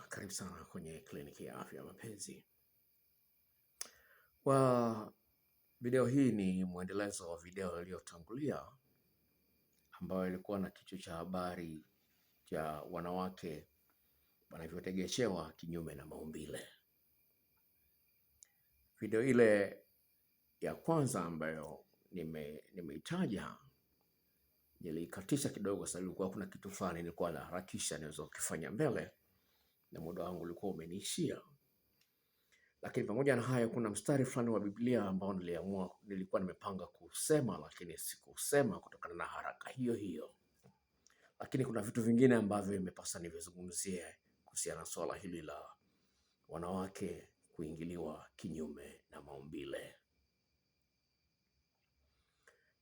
Karibu sana kwenye kliniki ya afya ya mapenzi. Kwa video hii ni mwendelezo wa video iliyotangulia ambayo ilikuwa na kichwa cha habari cha wanawake wanavyotegeshewa kinyume na maumbile. Video ile ya kwanza ambayo nimeitaja nilikatisha kidogo, sababu ilikuwa kuna kitu fulani nilikuwa na harakisha niweze kufanya mbele na muda wangu ulikuwa umeniishia. Lakini pamoja na hayo kuna mstari fulani wa Biblia ambao nilikuwa nimepanga kusema lakini sikusema kutokana na haraka hiyo hiyo. Lakini kuna vitu vingine ambavyo imepasa nivizungumzie kuhusiana na swala hili la wanawake kuingiliwa kinyume na maumbile.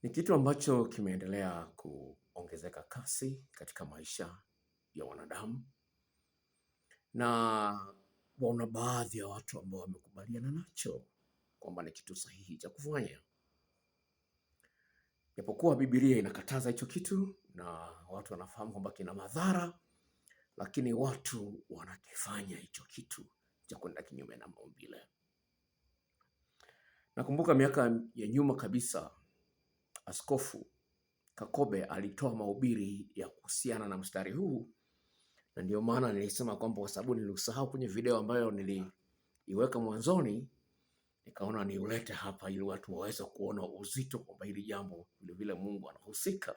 Ni kitu ambacho kimeendelea kuongezeka kasi katika maisha ya wanadamu, na wana baadhi ya watu ambao wamekubaliana nacho kwamba ni kitu sahihi cha kufanya. Japokuwa Biblia inakataza hicho kitu na watu wanafahamu kwamba kina madhara, lakini watu wanakifanya hicho kitu cha kwenda kinyume na maumbile. Nakumbuka miaka ya nyuma kabisa, Askofu Kakobe alitoa mahubiri ya kuhusiana na mstari huu, na ndio maana nilisema kwamba kwa sababu nilisahau kwenye video ambayo niliiweka mwanzoni, nikaona niulete hapa ili watu waweze kuona uzito kwamba hili jambo vile Mungu anahusika.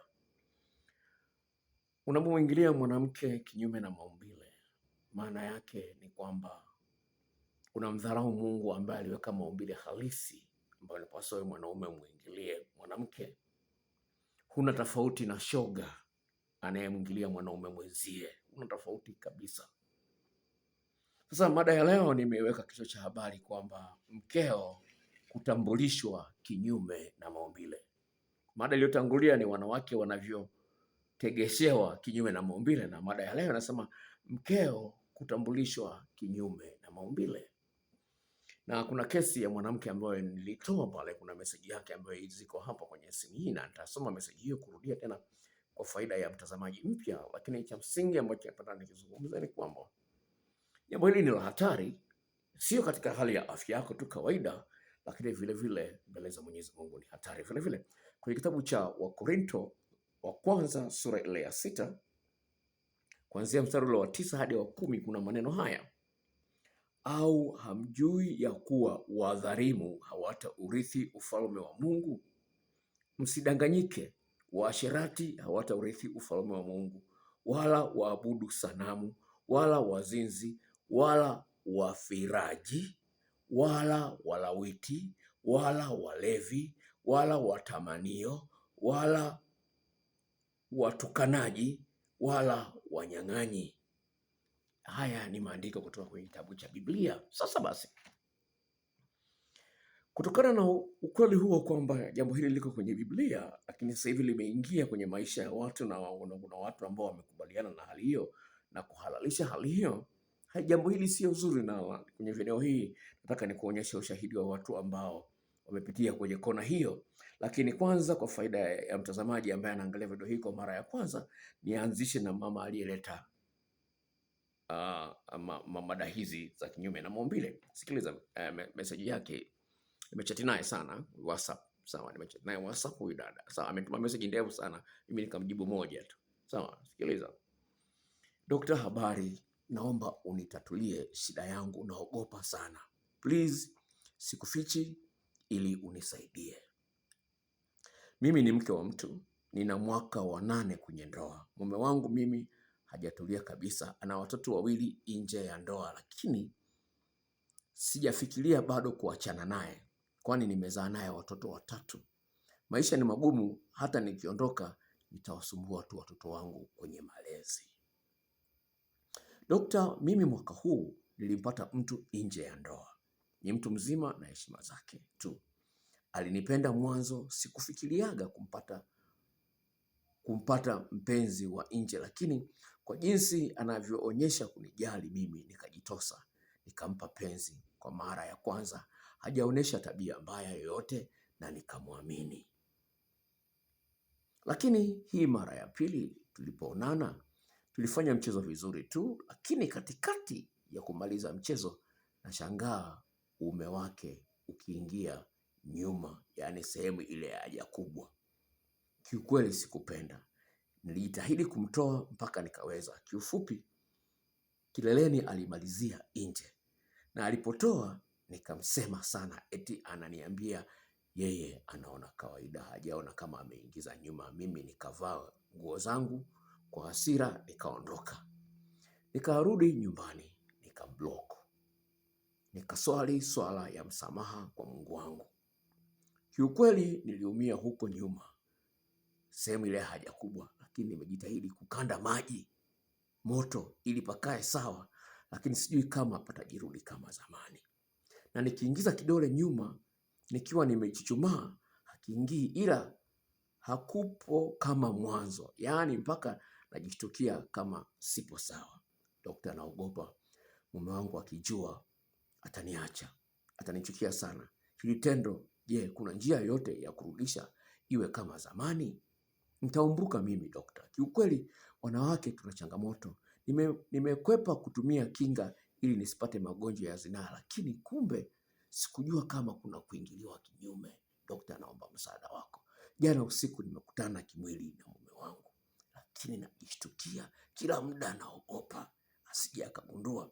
Unapomwingilia mwanamke kinyume na maumbile, maana yake ni kwamba unamdharau Mungu ambaye aliweka maumbile halisi ambayo inapaswa mwanaume muingilie mwanamke. Huna tofauti na shoga anayemwingilia mwanaume mwenzie, huna tofauti kabisa. Sasa mada ya leo nimeweka kichwa cha habari kwamba mkeo kutambulishwa kinyume na maumbile. Mada iliyotangulia ni wanawake wanavyotegeshewa kinyume na maumbile, na mada ya leo inasema mkeo kutambulishwa kinyume na maumbile. Na kuna kesi ya mwanamke ambayo nilitoa pale, kuna message yake ambayo ziko hapa kwenye simu hii, na nitasoma message hiyo kurudia tena kwa faida ya mtazamaji mpya, lakini cha msingi ambacho napenda nikizungumza ni kwamba jambo hili ni la hatari, sio katika hali ya afya yako tu kawaida, lakini vile vile mbele za Mwenyezi Mungu ni hatari vile vile. Kwenye kitabu cha Wakorinto wa kwanza sura ile ya 6 kuanzia mstari ule wa 9 hadi wa 10 kuna maneno haya: au hamjui ya kuwa wadhalimu hawataurithi ufalme wa Mungu? Msidanganyike, waasherati hawataurithi ufalme wa Mungu, wala waabudu sanamu, wala wazinzi, wala wafiraji, wala walawiti, wala walevi, wala watamanio, wala watukanaji, wala wanyang'anyi. Haya ni maandiko kutoka kwenye kitabu cha Biblia. Sasa basi, kutokana na ukweli huo kwamba jambo hili liko kwenye Biblia, lakini sasa hivi limeingia kwenye maisha ya watu, na kuna watu ambao wamekubaliana na hali hiyo na kuhalalisha hali hiyo, jambo hili sio zuri. Na kwenye video hii nataka nikuonyeshe ushahidi wa watu ambao wamepitia kwenye kona hiyo. Lakini kwanza, kwa faida ya mtazamaji ambaye anaangalia video hii kwa mara ya kwanza, nianzishe na mama aliyeleta mada hizi za kinyume na maumbile. Sikiliza message yake. Nimechati naye sana WhatsApp. Sawa, nimechati naye WhatsApp huyu dada. Sawa, ametuma message ndefu sana, mimi nikamjibu moja tu. Sawa, sikiliza. Dokta, habari, naomba unitatulie shida yangu, naogopa sana. Please, sikufichi ili unisaidie. Mimi ni mke wa mtu, nina mwaka wa 8 kwenye ndoa. Mume wangu mimi hajatulia kabisa, ana watoto 2 nje ya ndoa, lakini sijafikiria bado kuachana naye, kwani nimezaa naye watoto 3. Maisha ni magumu, hata nikiondoka nitawasumbua tu watoto wangu kwenye malezi. Dokta, mimi mwaka huu nilimpata mtu nje ya ndoa. Ni mtu mzima na heshima zake tu. Alinipenda mwanzo, sikufikiriaga kumpata mpenzi wa nje, lakini kwa jinsi anavyoonyesha kunijali mimi nikajitosa, nikampa penzi. Kwa mara ya kwanza hajaonesha tabia mbaya yoyote na nikamwamini. Lakini hii mara ya pili tulipoonana, Tulifanya mchezo vizuri tu, lakini katikati ya kumaliza mchezo nashangaa uume wake ukiingia nyuma, yaani sehemu ile ya haja kubwa. Kiukweli sikupenda. Nilijitahidi kumtoa mpaka nikaweza. Kiufupi, kileleni alimalizia nje. Na alipotoa nikamsema sana, eti ananiambia yeye anaona kawaida, hajaona kama ameingiza nyuma. Mimi nikavaa nguo zangu kwa hasira nikaondoka. Nikarudi nyumbani nikablock. Nikaswali swala ya msamaha kwa Mungu wangu. Kiukweli niliumia huko nyuma, sehemu ile haja kubwa, lakini nimejitahidi kukanda maji moto ili pakae sawa, lakini sijui kama patajirudi kama zamani. Na nikiingiza kidole nyuma nikiwa nimechuchumaa hakiingii, ila hakupo kama mwanzo, yaani mpaka najishtukia kama sipo sawa. Daktari anaogopa mume wangu akijua ataniacha, atanichukia sana. Hili tendo, je, kuna njia yote ya kurudisha iwe kama zamani? Nitaumbuka mimi daktari. Kiukweli wanawake tuna changamoto. Nimekwepa kutumia kinga ili nisipate magonjwa ya zinaa, lakini kumbe sikujua kama kuna kuingiliwa kinyume. Daktari, naomba msaada wako. Jana usiku nimekutana kimwili na mume wangu, lakini najishtukia kila muda, naogopa asije akagundua.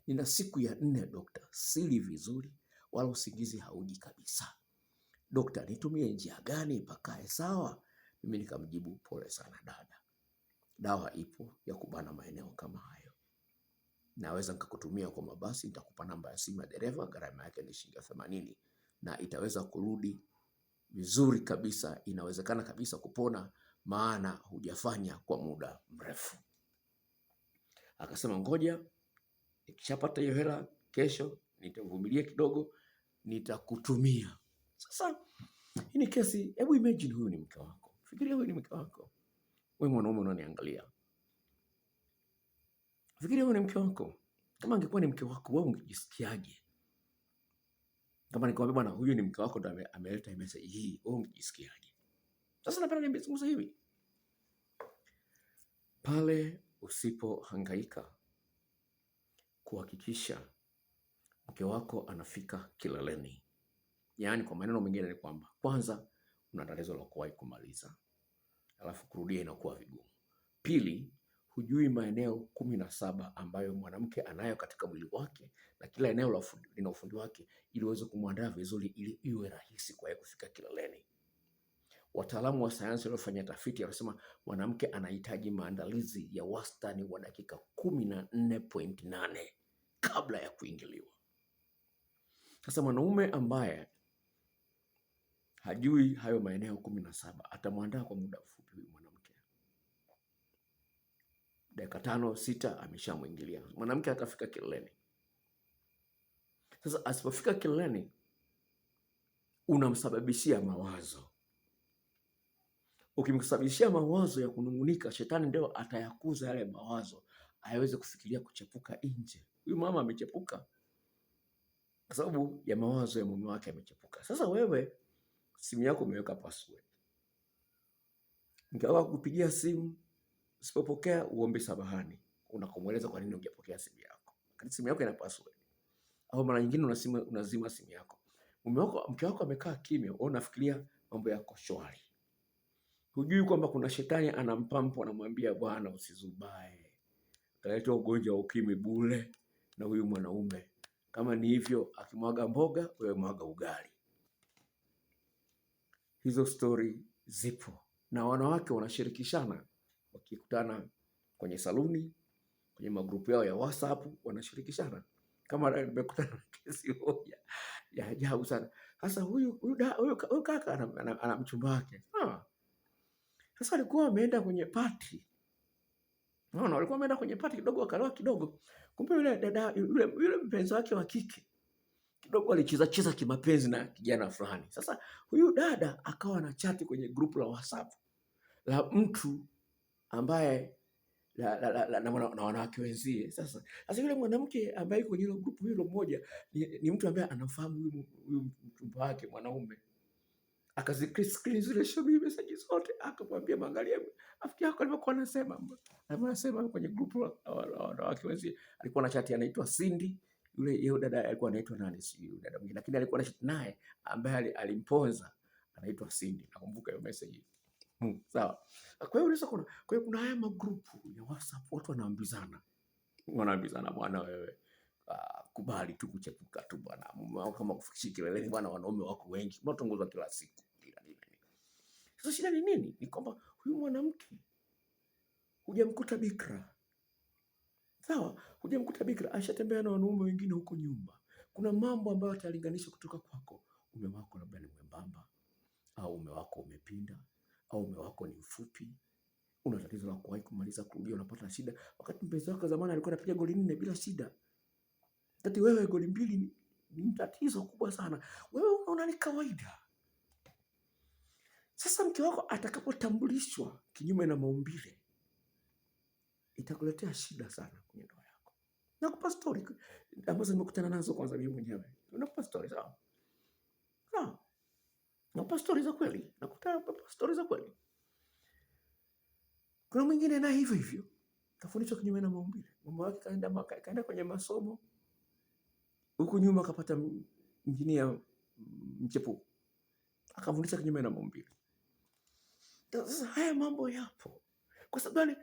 Nina siku ya 4 daktari, sili vizuri wala usingizi hauji kabisa. Daktari, nitumie njia gani pakae sawa? Mimi nikamjibu, pole sana dada, dawa ipo ya kubana maeneo kama hayo. Naweza nikakutumia kwa mabasi, nitakupa namba ya simu ya dereva, gharama yake ni shilingi 80 na itaweza kurudi vizuri kabisa. Inawezekana kabisa kupona, maana hujafanya kwa muda mrefu. Akasema ngoja nikishapata hiyo hela kesho nitavumilia kidogo, nitakutumia. Sasa hii ni kesi, hebu imagine huyu ni mke wako. Fikiria huyu ni mke wako. Wewe mwanaume unaniangalia. Fikiria huyu ni mke wako. Kama angekuwa ni mke wako, wewe ungejisikiaje? Kama nikwambia bwana huyu ni mke wako ndo ameleta message hii, wewe ungejisikiaje? Sasa napenda niambie hivi. Pale usipohangaika kuhakikisha mke wako anafika kileleni, yaani kwa maneno mengine ni kwamba kwanza una tatizo la kuwahi kumaliza, alafu kurudia inakuwa vigumu. Pili, hujui maeneo 17 ambayo mwanamke anayo katika mwili wake, na kila eneo lina ufundi wake ili uweze kumwandaa vizuri ili iwe rahisi kwa yeye kufika kileleni. Wataalamu wa sayansi waliofanya tafiti wanasema mwanamke anahitaji maandalizi ya wastani wa dakika 14.8 kabla ya kuingiliwa. Sasa mwanaume ambaye hajui hayo maeneo 17 atamwandaa kwa muda mfupi huyu mwanamke. Dakika 5-6 ameshamwingilia. Mwanamke atafika kileleni. Sasa asipofika kileleni unamsababishia mawazo. Ukimsababishia mawazo ya kunungunika, shetani ndio atayakuza yale mawazo ayaweze kufikiria kuchepuka nje. Huyu mama amechepuka kwa sababu ya mawazo ya mume wake amechepuka. Sasa wewe simu yako umeweka password. Nikawa kupigia simu, usipopokea uombe samahani. Unakumweleza kwa nini hujapokea simu yako. Kama simu yako ina password. Au mara nyingine unazima simu yako. Mke wako amekaa kimya, wewe unafikiria mambo yako shwari. Hujui kwamba kuna shetani anampampa, anamwambia bwana usizubae, utaleta ugonjwa wa ukimwi bure na huyu mwanaume. Kama ni hivyo, akimwaga mboga wewe mwaga ugali. Hizo story zipo na wanawake wanashirikishana, wakikutana kwenye saluni, kwenye magrupu yao ya WhatsApp wanashirikishana. Kama nimekutana na kesi moja ya ajabu sana. Sasa huyu kaka ana mchumba wake. Sasa alikuwa ameenda kwenye party. Walikuwa ameenda kwenye party kidogo, akalewa kidogo. Kumbe yule dada yule mpenzi wake wa kike kidogo alicheza kimapenzi na kijana fulani. Sasa huyu dada akawa na chati kwenye grupu la WhatsApp la mtu ambaye na wanawake wenzie. Sasa yule mwanamke ambaye kwenye hilo grupu hilo moja ni mtu ambaye anafahamu huyu mchumba wake mwanaume. Screen zile show me message zote, akamwambia mwangalia rafiki yako alivyokuwa anasema kwenye group la wanawake wenzi, alikuwa na chat anaitwa Cindy, yule dada alikuwa anaitwa nani, si yule dada mwingine, lakini alikuwa na chat naye ambaye alimponza anaitwa Cindy. Nakumbuka hiyo message. Sawa. Kwa hiyo unaweza kuna, kwa hiyo kuna haya magrupu ya WhatsApp, watu wanaambizana bwana wewe, kubali tu kuchepuka tu bwana, mume wako kama kufikishia kileleni bwana, wanaume wako wengi unatongoza kila siku. Sasa shida ni nini? Ni kwamba huyu mwanamke hujamkuta bikra. Sawa, hujamkuta bikra, ashatembea na wanaume wengine huko nyumba. Kuna mambo ambayo atalinganisha kutoka kwako. Mume wako labda ni mwembamba, au mume wako umepinda, au mume wako ni mfupi. Una tatizo la kuwahi kumaliza kurudia, unapata shida. Wakati mpenzi wako zamani alikuwa anapiga goli 4 bila shida. Tati wewe goli 2 ni tatizo kubwa sana. Wewe unaona ni kawaida. Sasa mke wako atakapotambulishwa kinyume na maumbile, itakuletea shida sana kwenye ndoa yako. Nakupa story ambazo nimekutana nazo kwanza mimi mwenyewe. Nakupa story sawa? Sawa. Nakupa story za kweli. Nakupa story za kweli. Kuna mwingine na hivyo hivyo, kafundishwa kinyume na maumbile. Mume wake kaenda kwenye masomo, huku nyuma akapata injinia mchepuko, akafundisha kinyume na maumbile. Sasa haya mambo yapo. Kwa sababu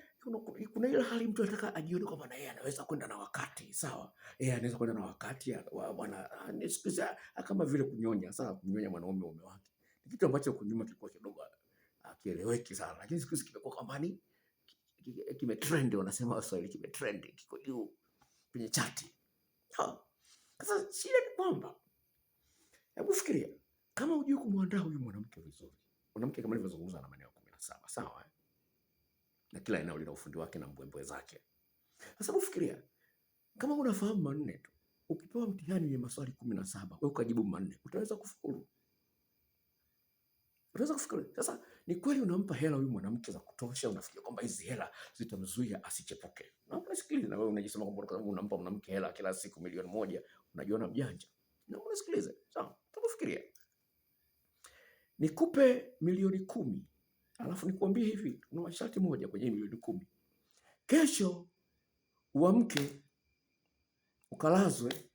kuna ile hali mtu anataka ajione kwamba na yeye anaweza kwenda na wakati, sawa? Yeye anaweza kwenda na wakati bwana, anisikiza kama vile kunyonya, sawa? Kunyonya mwanaume mume wake. Ni kitu ambacho kunyuma kilikuwa kidogo akieleweki sana. Lakini siku hizi kimekuwa kama ni kimetrend, wanasema Waswahili, kimetrend, kiko juu kwenye chati. Sasa shida ni kwamba, hebu fikiria kama hujui kumwandaa huyu mwanamke vizuri. Mwanamke kama nilivyozungumza na maneno 17, sawa? Na kila eneo lina ufundi wake na mbwembwe zake. Sasa hebu fikiria kama unafahamu manne tu, ukipewa mtihani wenye maswali 17, wewe ukajibu manne, utaweza kufaulu? Unaweza kufikiri. Sasa ni kweli unampa hela huyu mwanamke za kutosha, unafikiria kwamba hizi hela zitamzuia asichepuke. Na unasikiliza, na wewe unajisema kwamba unampa mwanamke hela kila siku milioni 1, unajiona mjanja. Na unasikiliza. Sawa, tunafikiria. Nikupe milioni 10, alafu nikwambie hivi, una masharti moja kwenye milioni 10. Kesho uamke ukalazwe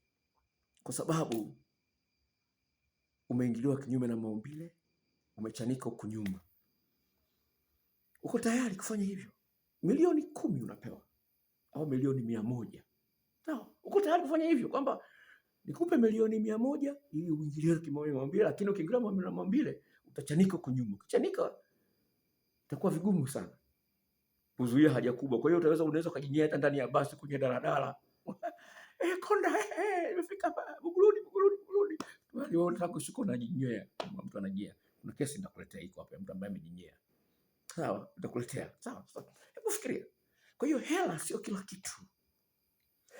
kwa sababu umeingiliwa kinyume na maumbile, umechanika huko nyuma. Uko tayari kufanya hivyo? Milioni 10 unapewa, au milioni 100. Sawa, uko tayari kufanya hivyo kwamba nikupe milioni 100 ili uingiliwe kinyume na maumbile, lakini ukiingiliwa kinyume na maumbile utachanika huko nyuma. Ukichanika itakuwa vigumu sana kuzuia haja kubwa. Kwa hiyo unaweza kujinyea hata ndani ya basi, kwenye daladala. Konda imefika Buguruni. Wale wanataka kushuka na jinyea, mtu anajia. Kuna kesi nitakuletea iko hapa, mtu ambaye amejinyea. Sawa, nitakuletea. Sawa. Hebu fikiria. Kwa hiyo hela sio kila kitu.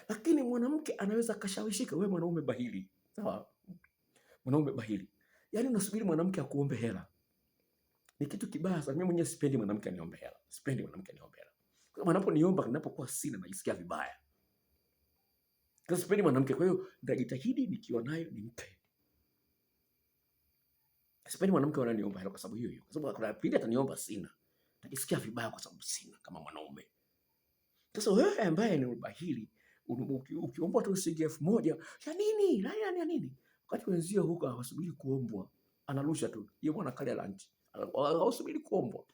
Lakini mwanamke anaweza kashawishika. Wewe mwanaume bahili. Sawa? Mwanaume bahili. Yaani unasubiri mwanamke akuombe hela. Ni kitu kibaya sana. Mimi mwenyewe sipendi mwanamke aniombe hela. Sipendi mwanamke aniombe hela. Kwa maana anaponiomba ninapokuwa sina najisikia vibaya. Kwa sipendi mwanamke, kwa hiyo nitajitahidi nikiwa nayo nimpe. Sipendi mwanamke ananiomba hela kwa sababu hiyo. Kwa sababu kuna pili ataniomba sina. Najisikia vibaya kwa sababu sina kama mwanaume. Sasa wewe ambaye ni ubahili, ukiomba tu shilingi 1000, ya nini? Ya nini? Wakati wenzio huko hawasubiri kuombwa, anarusha tu. Yeye bwana kale lunch. Hawasubiri kuombwa.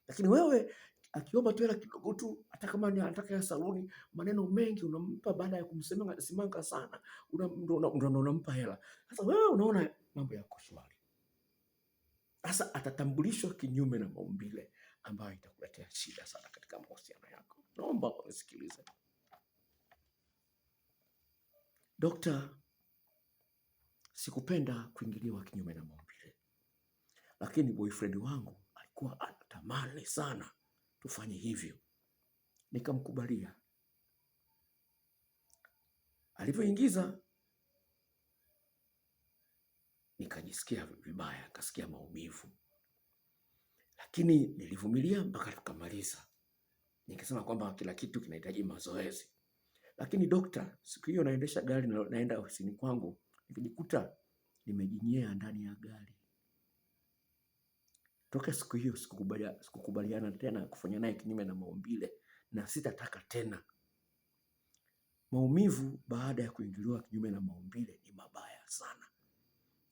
Lakini wewe akiomba tu hela kidogo tu, hata kama ni anataka ya saluni, maneno mengi unampa, baada ya kumsemanga simanga sana, unampa hela. Sasa wewe unaona mambo yako shwari. Sasa atatambulishwa kinyume na maumbile, ambayo itakuletea shida sana katika mahusiano yako. Naomba unisikilize. Dokta, sikupenda kuingiliwa kinyume na maumbile, lakini boyfriend wangu alikuwa anatamani sana tufanye hivyo. Nikamkubalia. Alivyoingiza nikajisikia vibaya, nikasikia maumivu. Lakini nilivumilia mpaka tukamaliza. Nikisema kwamba kila kitu kinahitaji mazoezi. Lakini dokta, siku hiyo naendesha gari naenda ofisini kwangu, nikijikuta nimejinyea ndani ya gari. Toka siku hiyo sikukubaliana tena kufanya naye kinyume na maumbile, na sitataka tena. Maumivu baada ya kuingiliwa kinyume na maumbile ni mabaya sana,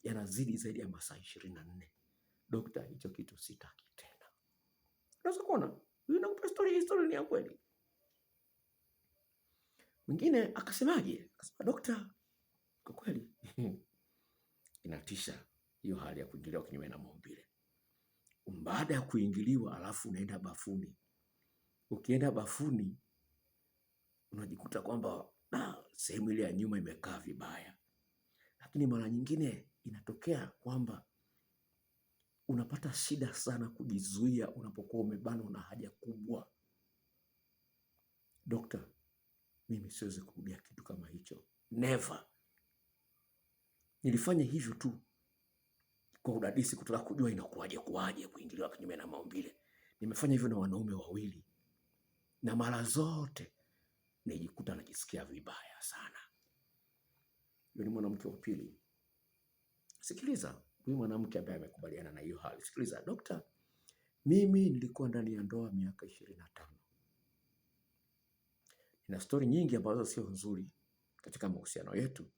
yanazidi zaidi ya masaa 24. Dokta, hicho kitu sitaki tena. Unaweza kuona nakupa story ni ya kweli. Mwingine akasemaje? Akasema, dokta, kwa kweli inatisha hiyo hali ya kuingiliwa kinyume na maumbile. Baada ya kuingiliwa alafu unaenda bafuni. Ukienda bafuni unajikuta kwamba sehemu ile ya nyuma imekaa vibaya. Lakini mara nyingine inatokea kwamba unapata shida sana kujizuia unapokuwa umebanwa na haja kubwa. Dokta, mimi siwezi kurudia kitu kama hicho. Never. Nilifanya hivyo tu kwa udadisi kutaka kujua inakuwaje kuingiliwa kinyume na maumbile. Nimefanya hivyo na wanaume 2 na mara zote nijikuta najisikia vibaya sana. Yule mwanamke wa pili. Sikiliza, huyu mwanamke ambaye amekubaliana na hiyo hali. Sikiliza, dokta, mimi nilikuwa ndani ya ndoa miaka 25. Nina story nyingi ambazo sio nzuri katika mahusiano yetu,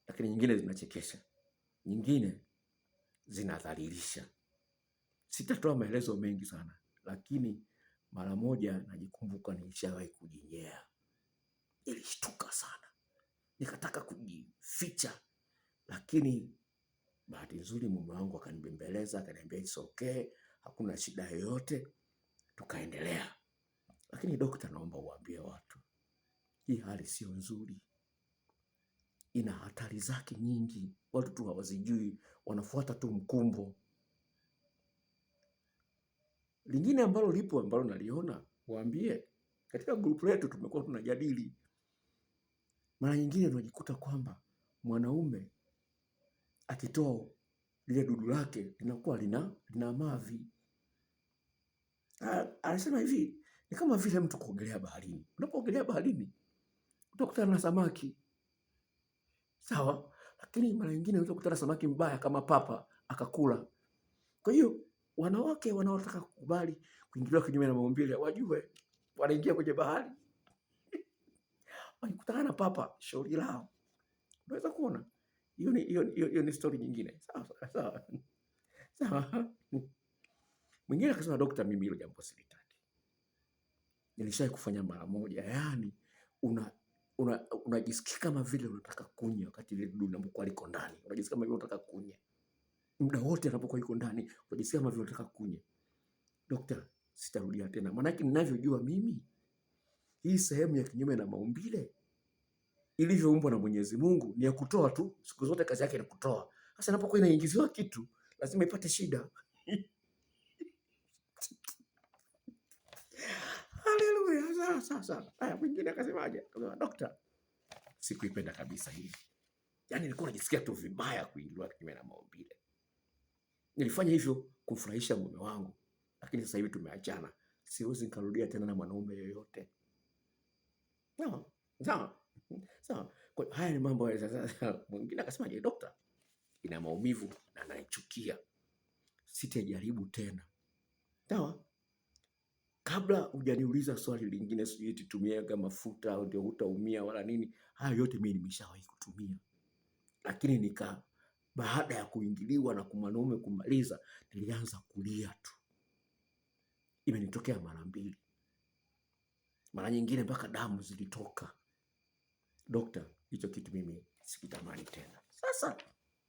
lakini nyingine zinachekesha, nyingine zinadhalilisha. Sitatoa maelezo mengi sana, lakini mara moja najikumbuka nilishawahi kujinyea. Nilishtuka sana, nikataka kujificha, lakini bahati nzuri mume wangu akanibembeleza, akaniambia it's okay, hakuna shida yoyote, tukaendelea. Lakini dokta, naomba uambie watu, hii hali sio nzuri, ina hatari zake nyingi, watu tu hawazijui, wanafuata tu mkumbo. Lingine ambalo lipo ambalo naliona, waambie katika group letu tumekuwa tunajadili. Mara nyingine tunajikuta kwamba mwanaume akitoa lile dudu lake linakuwa lina mavi. Anasema hivi, ni kama vile mtu kuogelea baharini. Unapoogelea baharini utakutana na samaki, sawa, lakini mara nyingine unaweza kukutana samaki mbaya kama papa akakula. Kwa hiyo wanawake wanaotaka kukubali kuingiliwa kinyume na maumbile wajue wanaingia kwenye bahari wakikutana na papa, shauri lao. Unaweza kuona hiyo ni story nyingine. Sawa. Mwingine akasema, dokta, mimi hilo jambo silitaki. Nilishawahi kufanya mara moja. Yaani unajisikia kama vile unataka kunya wakati ile dudu linapokuwa liko ndani. Unajisikia kama vile unataka kunya. Muda wote anapokuwa yuko ndani, unajisikia kama vile unataka kunya. Dokta, sitarudia tena. Maana yake ninavyojua mimi, hii sehemu ya kinyume na maumbile ilivyoumbwa na Mwenyezi Mungu ni ya kutoa tu. Siku zote kazi yake ni kutoa. Sasa inapokuwa inaingiziwa kitu, lazima ipate shida. Haleluya. Sasa mwingine akasemaje? Akasema, dokta, sikuipenda kabisa hii. Yaani nilikuwa najisikia tu vibaya kuingiliwa kinyume na maumbile. Nilifanya hivyo kumfurahisha mume wangu, lakini sasa hivi tumeachana. Siwezi nikarudia tena na mwanaume yoyote. Sawa. Kwa haya ni mambo ya sasa. Mwingine akasema, dokta, ina maumivu na naichukia, sitajaribu tena. Sawa. Kabla hujaniuliza swali lingine, sijui tutumia mafuta au ndio utaumia wala nini, haya yote mimi nimeshawahi kutumia. Lakini baada ya kuingiliwa na mwanaume kumaliza, nilianza kulia tu. Imenitokea mara 2. Mara nyingine mpaka damu zilitoka. Dokta, hicho kitu mimi sikitamani tena. Sasa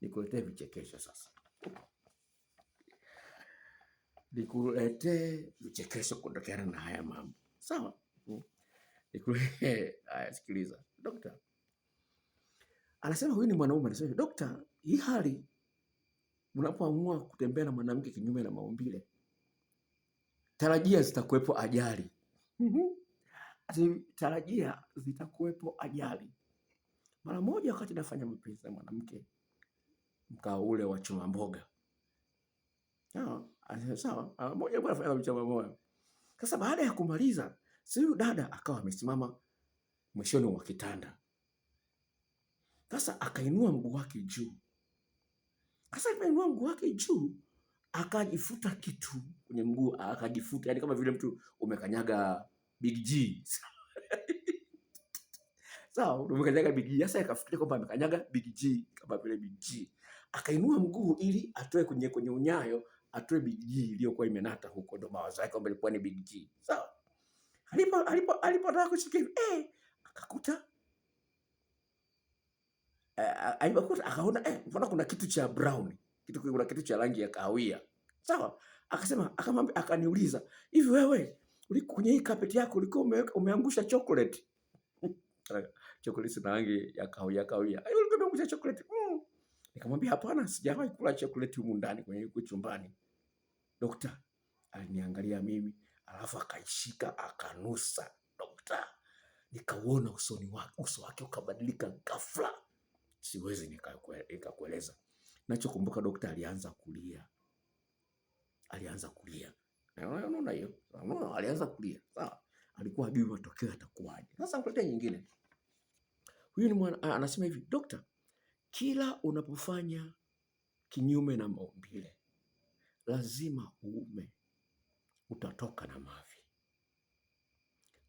nikuletee vichekesho sasa. Nikuletee vichekesho kutokana na haya mambo. Sawa? Haya, sikiliza. Dokta anasema, huyu ni mwanaume anasema, dokta, hii hali unapoamua kutembea na mwanamke kinyume na maumbile, tarajia zitakuwepo ajali. Tarajia zitakuwepo ajali. Mara moja wakati nafanya mapenzi na mwanamke mkao ule wa choma mboga. Sawa, moja bwana afanya choma mboga. Sasa baada ya kumaliza, huyu dada akawa amesimama mwishoni mwa kitanda. Sasa akainua mguu wake juu. Sasa alipoinua mguu wake juu, akajifuta kitu kwenye mguu, akajifuta, yani kama vile mtu umekanyaga Big G. Sawa, umekanyaga Big G. Sasa akafikiria kwamba amekanyaga Big G kama vile Big G. Akainua mguu ili atoe kwenye unyayo, atoe Big G iliyokuwa imenata huko, ndo mawazo yake kwamba ilikuwa ni Big G. Sawa. Alipotaka kushika hivi, akakuta alipokuta akaona mbona kuna kitu cha brown, kuna kitu cha rangi ya kahawia. Sawa? Akasema, akaniuliza, "Hivi wewe kwenye hii carpet yako ulikuwa umeangusha chocolate?" Chocolate na rangi ya kahawia kahawia. Ulikuwa umeangusha chocolate? Nikamwambia, "Hapana, sijawahi kula chocolate humu ndani kwenye chumbani." Dokta aliniangalia mimi, alafu akaishika akanusa. Dokta, nikauona uso wake ukabadilika ghafla. Siwezi nikakueleza. Nachokumbuka dokta alianza kulia. Unaona hiyo? Unaona alianza kulia. Sawa? Alikuwa hajui matokeo yatakuwaje. Sasa nikuletea nyingine. Huyu ni anasema hivi, "Dokta, kila unapofanya kinyume na maumbile, lazima uume utatoka na mavi.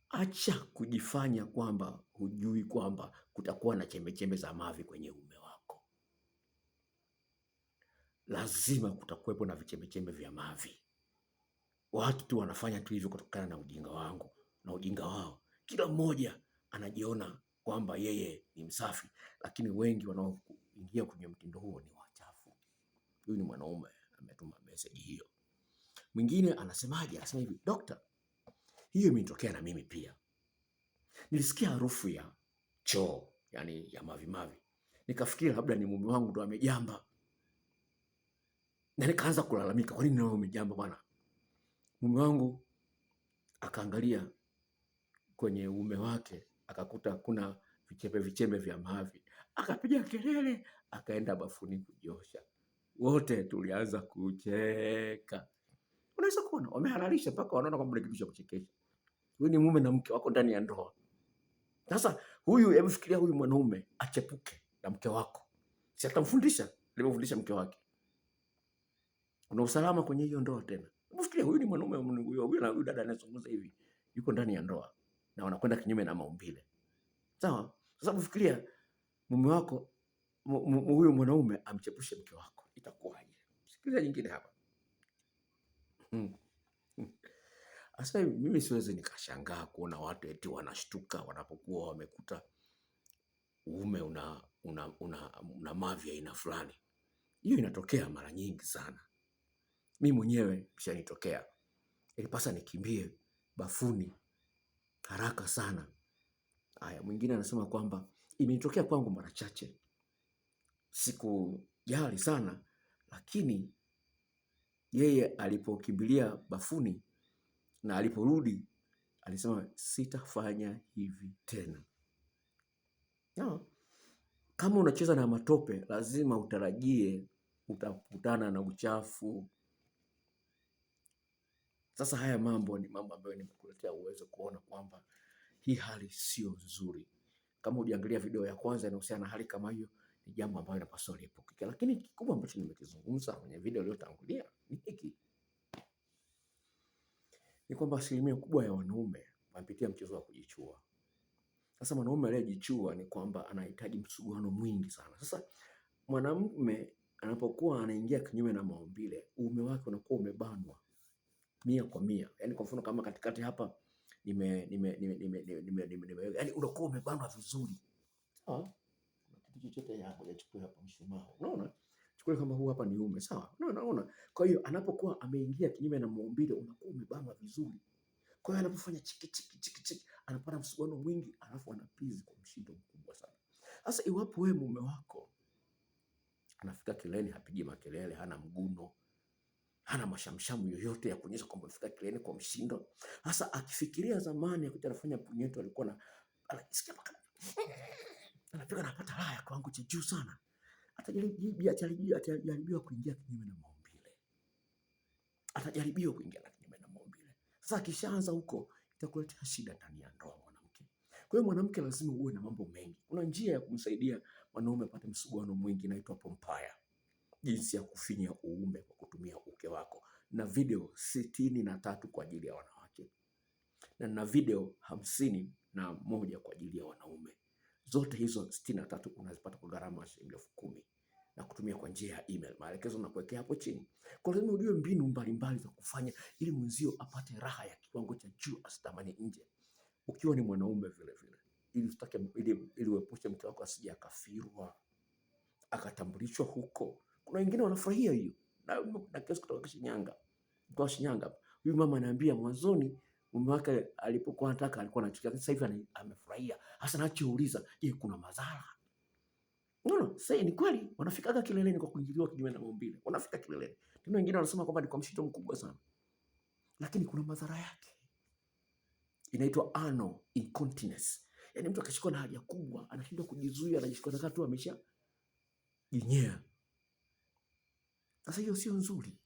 Acha kujifanya kwamba hujui kwamba kutakuwa na chembechembe za mavi kwenye uume wako. Lazima kutakuwepo na vichembechembe vya mavi. Watu tu wanafanya tu hivyo kutokana na ujinga wangu na ujinga wao. Kila mmoja anajiona kwamba yeye ni msafi, lakini wengi wanaoingia kwenye mtindo huo ni wachafu." Huyu ni mwanaume ametuma message hiyo. Mwingine anasemaje? Anasema hivi, "Dokta, hiyo imetokea na mimi pia. Nilisikia harufu ya choo, yani ya mavi mavi. Nikafikiri labda ni mume wangu ndo amejamba. Na nikaanza kulalamika, kwa nini wewe umejamba bwana?" Mume wangu akaangalia kwenye uume wake, akakuta kuna vichembe vya mavi. Akapiga kelele, akaenda bafuni kujiosha. Wote tulianza kucheka. Unaweza kuona wamehalalisha mpaka wanaona kwamba ni kitu cha kuchekesha. Huyu ni mume na mke wako ndani ya ndoa. Sasa hebu fikiria huyu mwanaume achepuke na mke wako. Si atamfundisha, alimfundisha mke wake. Una usalama kwenye hiyo ndoa tena. Hebu fikiria huyu ni mwanaume huyu na huyu dada anazungumza hivi. Yuko ndani ya ndoa na wanakwenda kinyume na maumbile. Sawa? Sasa fikiria mume wako huyu mwanaume amchepushe mke wako. Itakuwaje? Sikiliza nyingine hapa. Asa mimi siwezi nikashangaa kuona watu eti wanashtuka wanapokuwa wamekuta uume una mavi aina fulani. Hiyo inatokea mara nyingi sana. Mimi mwenyewe ishanitokea. Ilipasa nikimbie bafuni haraka sana. Haya, mwingine anasema kwamba imenitokea kwangu mara chache. Sikujali sana, lakini yeye alipokimbilia bafuni na aliporudi alisema, "Sitafanya hivi tena." No. Kama unacheza na matope, lazima utarajie utakutana na uchafu. Sasa haya mambo ni mambo ambayo nimekuletea uweze kuona kwamba hii hali sio nzuri. Kama ukiangalia video ya kwanza inahusiana na hali kama hiyo, ni jambo ambalo linapaswa liepukike. Lakini kikubwa ambacho nimekizungumza kwenye video iliyotangulia ni hiki. Ni kwamba asilimia kubwa ya wanaume wanapitia mchezo wa kujichua. Sasa mwanaume aliyejichua ni kwamba anahitaji msuguano mwingi sana. Sasa mwanamume anapokuwa anaingia kinyume na maumbile, uume wake unakuwa umebanwa 100%. Yaani kwa mfano kama katikati hapa yaani unakuwa umebanwa vizuri. Sawa? Kitu chochote hapo yachukue hapa mshumaa. Unaona? Chukua kama huu hapa ni uume, sawa? Unaona? Kwa hiyo anapokuwa ameingia kinyume na maumbile unakuwa umebanwa vizuri. Kwa hiyo anapofanya chiki anapata msuguano mwingi, alafu anapizi kwa mshindo mkubwa sana. Sasa iwapo wewe mume wako anafika kileleni, hapigi makelele, hana mguno, hana mashamshamu yoyote ya kuonyesha kwamba amefika kileleni kwa mshindo. Sasa akifikiria zamani akati anafanya punyeto alikuwa anasikia mpaka anapiga anapata raha ya kiwango cha juu sana. Atajaribiwa kuingia kinyume na maumbile. Sasa akishaanza huko itakuletea shida ndani ya ndoa mwanamke. Kwa hiyo mwanamke lazima uwe na mambo mengi. Kuna njia ya kumsaidia mwanaume apate msuguano mwingi inaitwa pompaya. jinsi ya kufinya uume kwa kutumia uke wako, na video 63 kwa ajili ya wanawake na video 51 kwa ajili ya wanaume. Zote hizo 63 unazipata kwa gharama ya shilingi 10,000 na kutumia kwa njia ya email. Maelekezo nakuwekea hapo chini. Kwa lazima ujue mbinu mbalimbali za kufanya ili mwenzio apate raha ya kiwango cha juu, asitamani nje. Ukiwa ni mwanaume vile vile, ili uepushe mke wako asije akafirwa, akatambulishwa huko. Kuna wengine wanafurahia hiyo. Na kesi kutoka Shinyanga. Kwa Shinyanga, huyu mama ananiambia mwanzoni mume wake alipokuwa anataka alikuwa anachukia, sasa hivi amefurahia. Hasa anachouliza, je, kuna madhara? No, sasa ni kweli wanafikaga kileleni kwa kuingiliwa kinyume na maumbile. Wanafika kileleni. Tena wengine wanasema kwamba ni kwa mshito mkubwa sana. Lakini kuna madhara yake. Inaitwa anal incontinence. Yaani mtu akishikwa na haja kubwa, anashindwa kujizuia, anajishika na tu amesha jinyea. Sasa hiyo sio nzuri.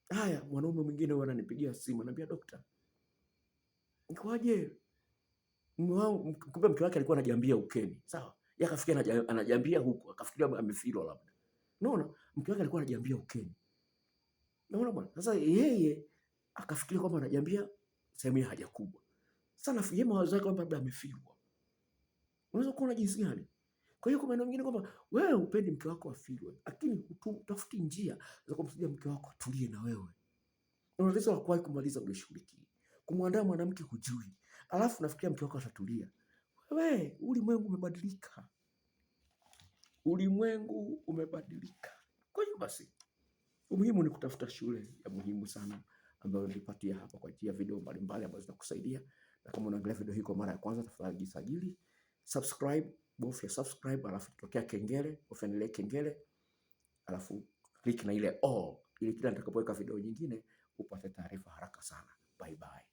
Haya, mwanaume mwingine huwa ananipigia simu, ananiambia daktari, nikwaje? Mume wangu, kumbe mke wake alikuwa anajiambia ukeni. Sawa? Yeye akafikia anajiambia huko, akafikiria amefilwa labda. Unaona? Mke wake alikuwa anajiambia ukeni. Unaona bwana? Sasa yeye akafikiria kwamba anajiambia sehemu ya haja kubwa. Sasa yeye mawazo yake kwamba labda amefilwa. Unaweza kuona jinsi gani? Kwa hiyo kwa maana nyingine kwamba wewe upendi mke wako afilwe, lakini utafuti njia za kumsaidia mke wako atulie na wewe. Unaweza kuwahi kumaliza ungeshughulikia. Kumwandaa mwanamke hujui. Alafu nafikiria mke wako atatulia. Wewe, ulimwengu umebadilika. Ulimwengu umebadilika. Kwa hiyo basi, umuhimu ni kutafuta shule ya muhimu sana ambayo nilipatia hapa kwa ajili ya video mbalimbali ambazo zitakusaidia. Na kama unaangalia video hii kwa mara ya kwanza, tafadhali jisajili, subscribe, bofya subscribe, alafu tutokea kengele, bofya ile kengele, alafu click na ile all ili kila nitakapoweka video nyingine upate taarifa haraka sana. Bye bye.